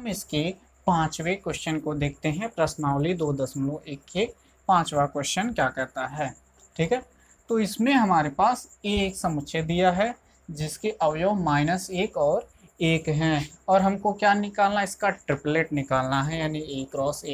हम इसके पांचवें क्वेश्चन को देखते हैं। प्रश्नावली 2.1 के पांचवा क्वेश्चन क्या कहता है। ठीक है, तो इसमें हमारे पास ए एक समुच्चय दिया है जिसके अवयव -1 और 1 हैं और हमको क्या निकालना है, इसका ट्रिपलेट निकालना है, यानी ए क्रॉस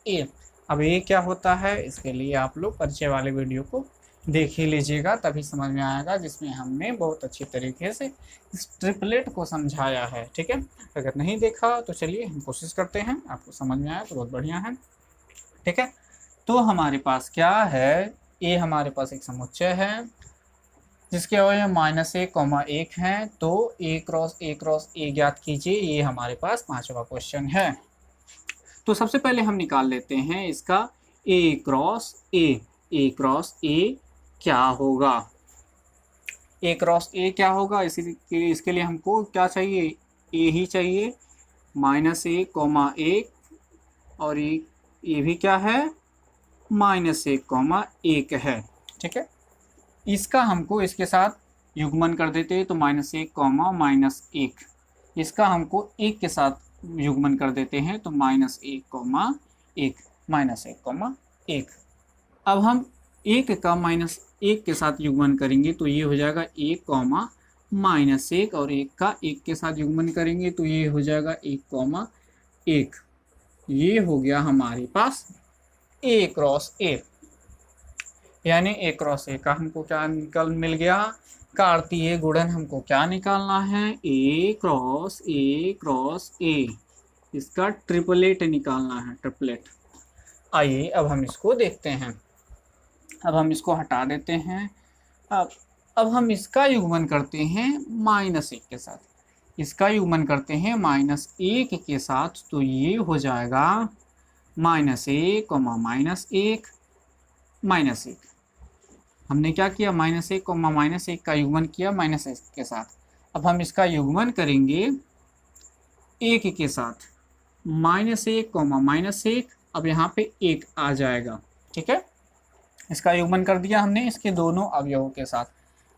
ए। अब ये क्या होता है, इसके लिए आप लोग परिचय वाले वीडियो को देख ही लीजिएगा, तभी समझ में आएगा, जिसमें हमने बहुत अच्छी तरीके से इस ट्रिपलेट को समझाया है। ठीक है, अगर नहीं देखा तो चलिए हम कोशिश करते हैं, आपको समझ में आया तो बहुत बढ़िया है। ठीक है, तो हमारे पास क्या है, ये हमारे पास एक समुच्चय है जिसके अवयव -1, 1 हैं, तो ए क्रॉस ए ज्ञात कीजिए। ये हमारे पास पांचवा क्वेश्चन है। तो सबसे पहले हम निकाल लेते हैं इसका ए क्रॉस ए क्या होगा। ए क्रॉस ए क्या होगा, इसके लिए हमको क्या चाहिए, ए ही चाहिए, -1, और ये भी क्या है, -1, है। ठीक है, इसका हमको इसके साथ युग्मन कर देते हैं, तो -1, इसका हमको 1 के साथ युग्मन कर देते हैं, तो -1, अब हम 1 का -1 के साथ युग्मन करेंगे तो ये हो जाएगा 1, -1, और 1 का 1 के साथ युग्मन करेंगे तो ये हो जाएगा 1, ये हो गया हमारे पास ए क्रॉस ए, यानी ए क्रॉस ए का हमको क्या मिल गया, कार्तीय गुणन हमको क्या निकालना है, ए क्रॉस ए, इसका ट्रिपलेट निकालना है, ट्रिपलेट। आइए अब हम इसको देखते हैं। अब हम इसको हटा देते हैं। अब हम इसका युग्मन करते हैं -1 के साथ, इसका युग्मन करते हैं -1 के साथ, तो ये हो जाएगा -1, -1, हमने क्या किया, -1, का युग्मन किया -1 के साथ। अब हम इसका युग्मन करेंगे 1 के साथ, -1, अब यहाँ पे 1 आ जाएगा। ठीक है, इसका युग्मन कर दिया हमने इसके दोनों अवयवों के साथ।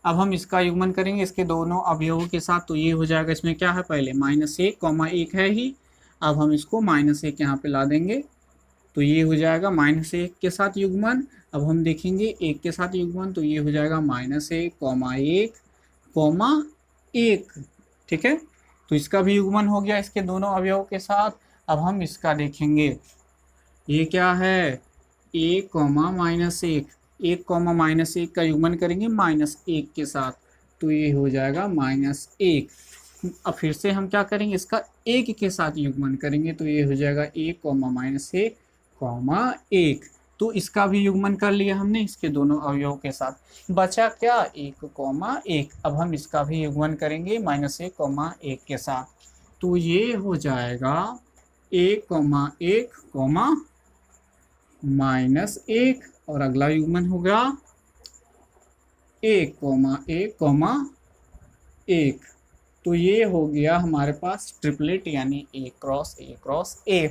अब हम इसका युग्मन करेंगे इसके दोनों अवयवों के साथ, तो ये हो जाएगा, इसमें क्या है, पहले -1, है ही, अब हम इसको -1 यहाँ पे ला देंगे, तो ये हो जाएगा -1 के साथ युग्मन। अब हम देखेंगे 1 के साथ युग्मन, तो ये हो जाएगा -1, 1, ठीक है, तो इसका भी युग्मन हो गया इसके दोनों अवयवों के साथ। अब हम इसका देखेंगे, ये क्या है, -1, 1, का युग्मन करेंगे -1 के साथ, तो ये हो जाएगा -1। अब फिर से हम क्या करेंगे, इसका 1 के साथ युग्मन करेंगे, तो ये हो जाएगा 1, -1, तो इसका भी युग्मन कर लिया हमने इसके दोनों अवयवों के साथ। बचा क्या, 1, अब हम इसका भी युग्मन करेंगे -1, के साथ, तो ये हो जाएगा 1, -1, और अगला युग्मन होगा 1, तो ये हो गया हमारे पास ट्रिपलेट, यानी ए क्रॉस ए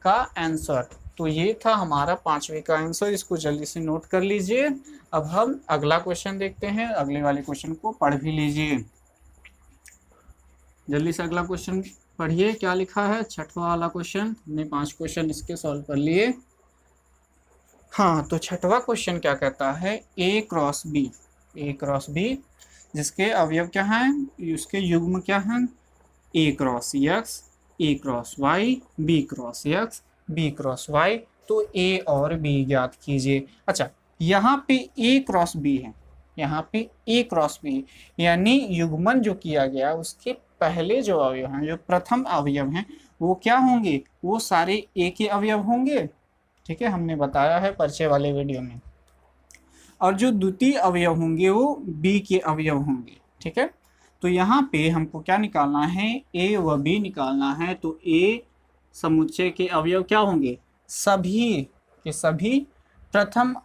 का आंसर। तो ये था हमारा पांचवे का आंसर, इसको जल्दी से नोट कर लीजिए। अब हम अगला क्वेश्चन देखते हैं, अगले वाले क्वेश्चन को पढ़ भी लीजिए, जल्दी से अगला क्वेश्चन पढ़िए, क्या लिखा है, छठवां वाला क्वेश्चन। हमने 5 क्वेश्चन इसके सॉल्व कर लिए। हाँ, तो छठवां क्वेश्चन क्या कहता है, ए क्रॉस बी, जिसके अवयव क्या हैं, उसके युग्म क्या हैं, A cross X, A cross Y, B cross X, B cross Y, तो ए और बी ज्ञात कीजिए। अच्छा, यहाँ पे ए क्रॉस बी है, यहाँ पे ए क्रॉस बी, यानी युग्मन जो किया गया उसके पहले जो अवयव हैं, जो प्रथम अवयव हैं, वो क्या होंगे, वो सारे ए के अवयव होंगे। ठीक है, हमने बताया है परिचय वाले वीडियो में। और जो द्वितीय अवयव होंगे वो बी के अवयव होंगे। ठीक है, तो यहाँ पे हमको क्या निकालना है, ए व बी निकालना है, तो ए समुच्चय के अवयव क्या होंगे, सभी के सभी प्रथम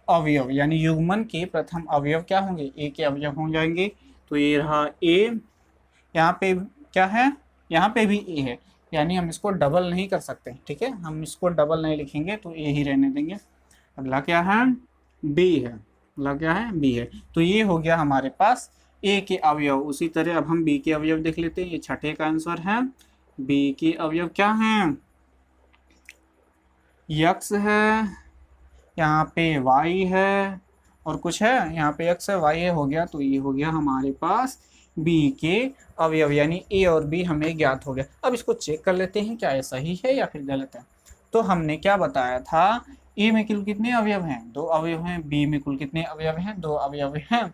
अवयव, यानी युग्मन के प्रथम अवयव क्या होंगे, ए के अवयव हो जाएंगे। तो ये रहा ए, यहाँ पे क्या है, यहाँ पे भी ए है, यानी हम इसको डबल नहीं कर सकते। ठीक है, हम इसको डबल नहीं लिखेंगे, तो ए ही रहने देंगे। अगला क्या है, बी है, अगला क्या है, बी है, तो ये हो गया हमारे पास ए के अवयव। उसी तरह अब हम बी के अवयव देख लेते हैं, ये छठे का आंसर है, बी के अवयव क्या हैं? यक्स है, यहाँ पे y है और कुछ है, यहाँ पे x है y है, हो गया। तो ये हो गया हमारे पास b के अवयव, यानी a और b हमें ज्ञात हो गया। अब इसको चेक कर लेते हैं क्या ये सही है या फिर गलत है। तो हमने क्या बताया था, a में कुल कितने अवयव हैं? 2 अवयव हैं। b में कुल कितने अवयव हैं? 2 अवयव हैं।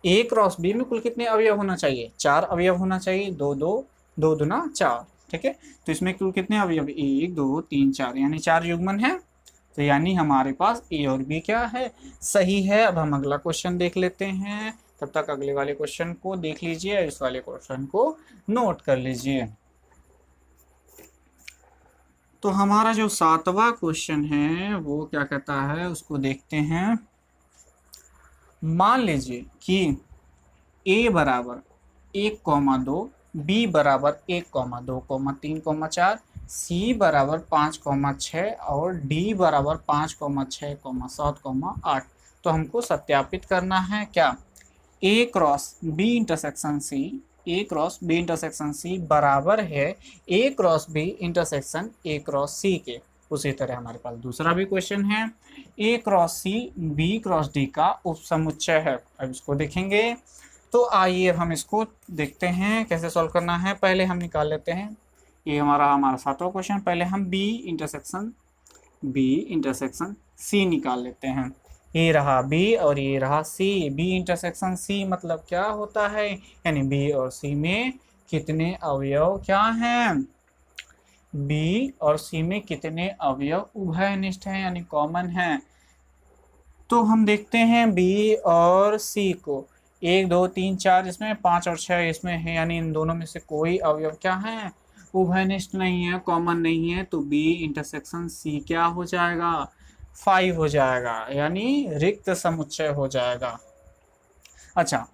a क्रॉस b में कुल कितने अवयव होना चाहिए? 4 अवयव होना चाहिए। 2 2 2 दूना 4, ठीक है। तो इसमें कुल कितने अवयव? 1 2 3 4, यानी 4 युग्मन है। तो यानी हमारे पास ए और बी क्या है? सही है। अब हम अगला क्वेश्चन देख लेते हैं। तब तक अगले वाले क्वेश्चन को देख लीजिए, इस वाले क्वेश्चन को नोट कर लीजिए। तो हमारा जो 7वां क्वेश्चन है वो क्या कहता है, उसको देखते हैं। मान लीजिए कि ए बराबर 1,2, बी बराबर 1,2,3,4, सी बराबर 5,6 और डी बराबर 5,6,7,8। तो हमको सत्यापित करना है क्या, A cross B intersection C, A cross B intersection C बराबर है A cross B intersection A cross C के। उसी तरह हमारे पास दूसरा भी क्वेश्चन है, A cross C B cross D का उपसमुच्चय है। अब इसको देखेंगे। तो आइए अब हम इसको देखते हैं कैसे सॉल्व करना है। पहले हम निकाल लेते हैं, ये हमारा 7वां क्वेश्चन। पहले हम बी इंटरसेक्शन सी निकाल लेते हैं। ये रहा बी और ये रहा सी। बी इंटरसेक्शन सी मतलब क्या होता है, यानी बी और सी में कितने अवयव क्या हैं? बी और सी में कितने अवयव उभयनिष्ठ हैं, यानी कॉमन हैं। तो हम देखते हैं बी और सी को, 1 2 3 4 इसमें, 5 और 6 इसमें है, यानी इन दोनों में से कोई अवयव क्या है? उभयनिष्ठ नहीं है, कॉमन नहीं है। तो बी इंटरसेक्शन सी क्या हो जाएगा? 5 हो जाएगा, यानी रिक्त समुच्चय हो जाएगा। अच्छा,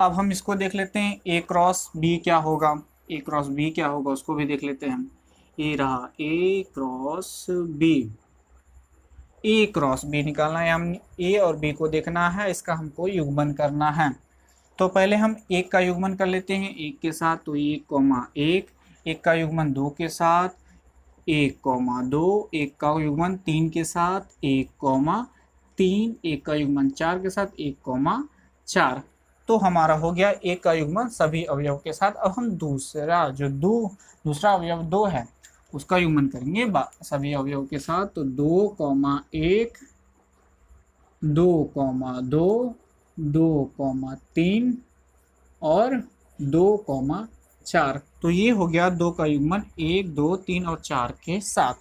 अब हम इसको देख लेते हैं, ए क्रॉस बी क्या होगा। ए क्रॉस बी क्या होगा उसको भी देख लेते हैं। ये रहा ए क्रॉस बी, ए क्रॉस बी निकालना है, हम ए और बी को देखना है, इसका हमको युग्मन करना है। तो पहले हम 1 का युग्मन कर लेते हैं 1 के साथ, तो 1,1, 1 का युग्मन 2 के साथ 1,2, 1 का युग्मन 3 के साथ 1,3, 1 का युग्मन 4 के साथ 1,4। तो हमारा हो गया 1 का युग्मन सभी अवयव के साथ। अब हम दूसरा अवयव 2 है उसका युग्मन करेंगे सभी अवयव के साथ। तो 2,1, 2,2, 2,3 और 2,4। तो ये हो गया 2 का युग्मन 1 2 3 और 4 के साथ।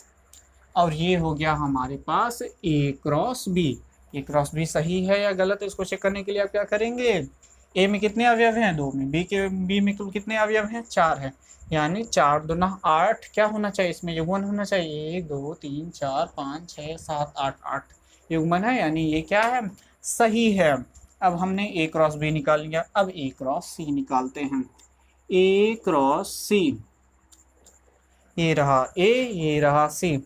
और ये हो गया हमारे पास A cross B. A cross B सही है या गलत है, इसको चेक करने के लिए आप क्या करेंगे, ए में कितने अवयव हैं? 2 में। बी में कुल कितने अवयव हैं? 4 है, यानी 4 दूना 8 क्या होना चाहिए, इसमें युग्मन होना चाहिए। 1 2 3 4 5 6 7 8, 8 युग्मन है, यानी ये क्या है? सही है। अब हमने ए क्रॉस बी निकाल लिया, अब ए क्रॉस सी निकालते हैं। ए क्रॉस सी, ये रहा ए, ये रहा सी,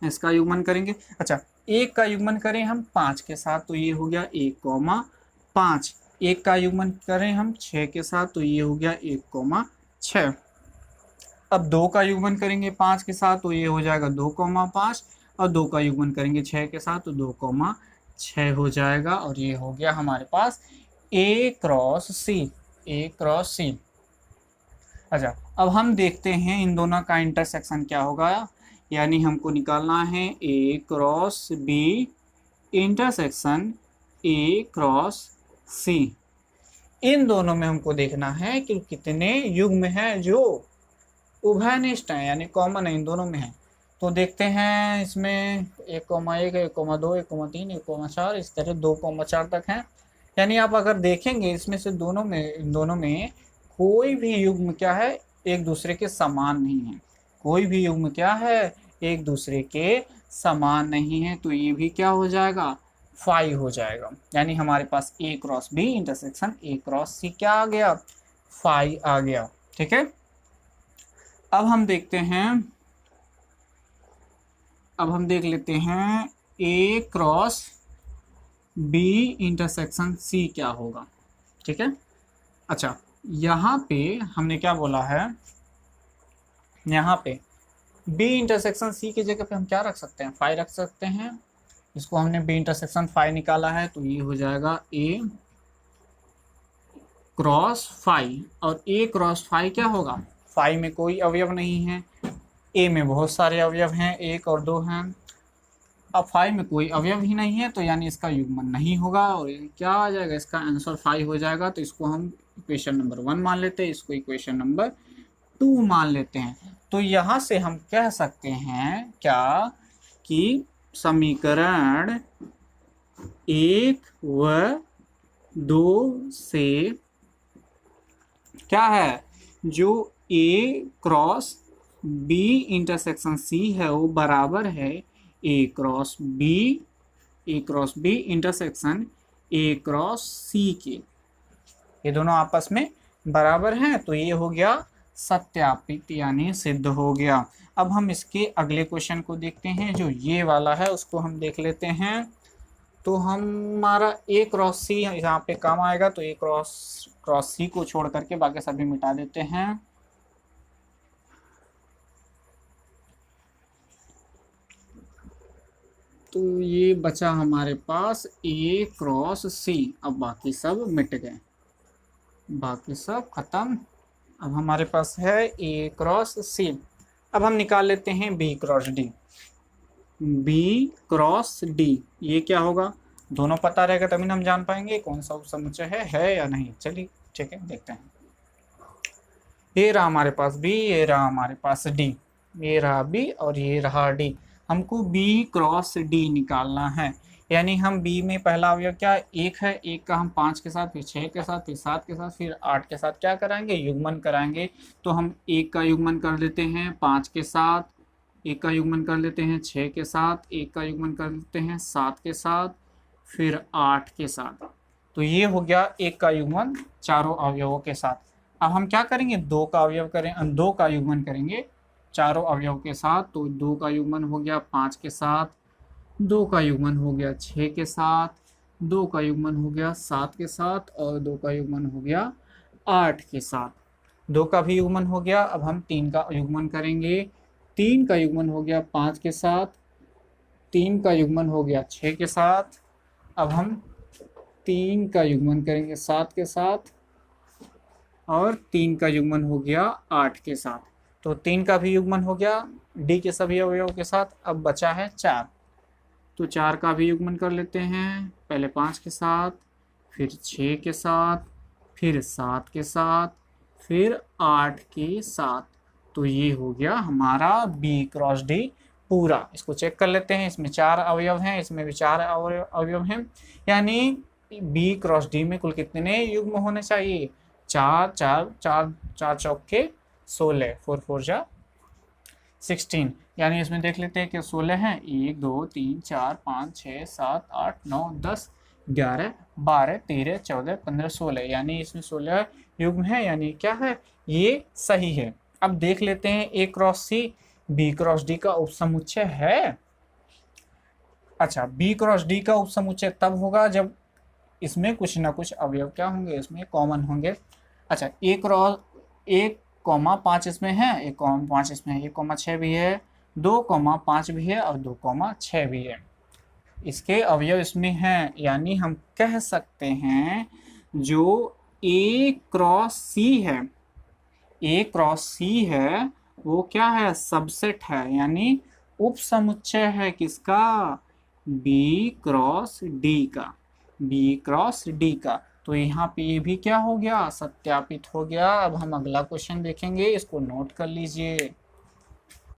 इसका युग्मन करेंगे। अच्छा, 1 का युग्मन करें हम 5 के साथ, तो ये हो गया 1,5। 1 का युग्मन करें हम 6 के साथ, तो ये हो गया 1,6। अब 2 का युग्मन करेंगे 5 के साथ, तो ये हो जाएगा 2,5, और 2 का युग्मन करेंगे 6 के साथ, तो 2,6 हो जाएगा। और ये हो गया हमारे पास A cross C, A cross सी। अच्छा, अब हम देखते हैं इन दोनों का इंटरसेक्शन क्या होगा, यानी हमको निकालना है A cross B intersection A cross C. इन दोनों में हमको देखना है कि कितने युग्म हैं जो उभयनिष्ठ हैं, यानी कॉमन है, इन दोनों में है। तो देखते हैं, इसमें 1,1, 1,2, 1,3, 1,4, इस तरह 2,4 तक हैं। यानी आप अगर देखेंगे इसमें से इन दोनों में कोई भी युग्म क्या है, एक दूसरे के समान नहीं है। कोई भी युग्म क्या है, एक दूसरे के समान नहीं है। तो ये भी क्या हो जाएगा, 5 हो जाएगा। यानी हमारे पास A cross B intersection A cross C क्या आ गया, 5 आ गया। ठीक है, अब हम देखते हैं, अब हम देख लेते हैं ए क्रॉस बी इंटरसेक्शन सी क्या होगा। ठीक है, अच्छा यहाँ पे हमने क्या बोला है, यहाँ पे बी इंटरसेक्शन सी की जगह पे हम क्या रख सकते हैं, फाई रख सकते हैं। इसको हमने बी इंटरसेक्शन फाई निकाला है, तो ये हो जाएगा ए क्रॉस फाई। और ए क्रॉस फाई क्या होगा, फाई में कोई अवयव नहीं है, ए में बहुत सारे अवयव हैं, 1 और 2 हैं। अब फाई में कोई अवयव ही नहीं है, तो यानी इसका युग्मन नहीं होगा, और क्या आ जाएगा, इसका आंसर फाई हो जाएगा। तो इसको हम इक्वेशन नंबर 1 मान लेते हैं, इसको इक्वेशन नंबर 2 मान लेते हैं। तो यहाँ से हम कह सकते हैं क्या कि समीकरण 1 व 2 से क्या है, जो A cross B intersection C है वो बराबर है A cross B intersection A cross C के। ये दोनों आपस में बराबर हैं, तो ये हो गया सत्यापित यानी सिद्ध हो गया। अब हम इसके अगले क्वेश्चन को देखते हैं, जो ये वाला है उसको हम देख लेते हैं। तो हमारा ए क्रॉस सी यहाँ पे काम आएगा, तो ए क्रॉस सी को छोड़ करके बाकी सभी मिटा देते हैं। तो ये बचा हमारे पास ए क्रॉस सी। अब बाकी सब मिट गए, बाकी सब खत्म। अब हमारे पास है ए क्रॉस सी। अब हम निकाल लेते हैं B cross D. B cross D ये क्या होगा, दोनों पता रहेगा तभी हम जान पाएंगे कौन सा उपसमुच्चय है या नहीं। चलिए ठीक है, देखते हैं। ये रहा हमारे पास बी, ये रहा हमारे पास डी, ये रहा बी और ये रहा डी। हमको बी क्रॉस डी निकालना है, यानी हम बी में पहला अवयव क्या, 1 है, 1 का हम 5 के साथ, फिर 6 के साथ, फिर 7 के साथ, फिर 8 के साथ क्या कराएंगे, युग्मन कराएंगे। तो हम 1 का युग्मन कर लेते हैं 5 के साथ, 1 का युग्मन कर लेते हैं 6 के साथ, 1 का युग्मन कर लेते हैं 7 के साथ, फिर 8 के साथ। तो ये हो गया 1 का युग्मन चारों अवयवों के साथ। अब हम क्या करेंगे, 2 का अवयव करें, 2 का युग्मन करेंगे चारों अवयव के साथ। तो 2 का युग्मन हो गया 5 के साथ, 2 का युग्मन हो गया 6 के साथ, 2 का युग्मन हो गया 7 के साथ, और 2 का युग्मन हो गया 8 के साथ। 2 का भी युग्मन हो गया। अब हम 3 का युग्मन करेंगे, 3 का युग्मन हो गया 5 के साथ, 3 का युग्मन हो गया 6 के साथ। अब हम 3 का युग्मन करेंगे 7 के साथ, और 3 का युग्मन हो गया 8 के साथ। तो 3 का भी युग्मन हो गया डी के सभी अवयवों के साथ। अब बचा है 4, तो 4 का भी युग्मन कर लेते हैं, पहले 5 के साथ, फिर 6 के साथ, फिर 7 के साथ, फिर 8 के साथ। तो ये हो गया हमारा बी क्रॉस डी पूरा। इसको चेक कर लेते हैं, इसमें 4 अवयव हैं, इसमें भी 4 अवयव हैं, यानी बी क्रॉस डी में कुल कितने युग्म होने चाहिए, 4 4 4 4 चौके 16, 4 4 जा 16। यानी इसमें देख लेते हैं कि 16 हैं, 1 2 3 4 5 6 7 8 9 10 11 12 13 14 15 16, यानी इसमें 16 युग्म है, यानी क्या है, ये सही है। अब देख लेते हैं A cross C B cross D का उपसमुच्चय है। अच्छा, बी क्रॉस डी का उपसमुच्चय तब होगा जब इसमें कुछ ना कुछ अवयव क्या होंगे, इसमें कॉमन होंगे। अच्छा, ए क्रॉस 1,5 इसमें है, 1,5 इसमें है, 1,6 भी है, 2,5 भी है, और 2,6 भी है। इसके अवयव इसमें हैं, यानी हम कह सकते हैं जो ए क्रॉस सी है, ए क्रॉस सी है वो क्या है, सबसेट है, यानी उपसमुच्चय है किसका, बी क्रॉस डी का, बी क्रॉस डी का। तो यहाँ पे ये भी क्या हो गया, सत्यापित हो गया। अब हम अगला क्वेश्चन देखेंगे, इसको नोट कर लीजिए।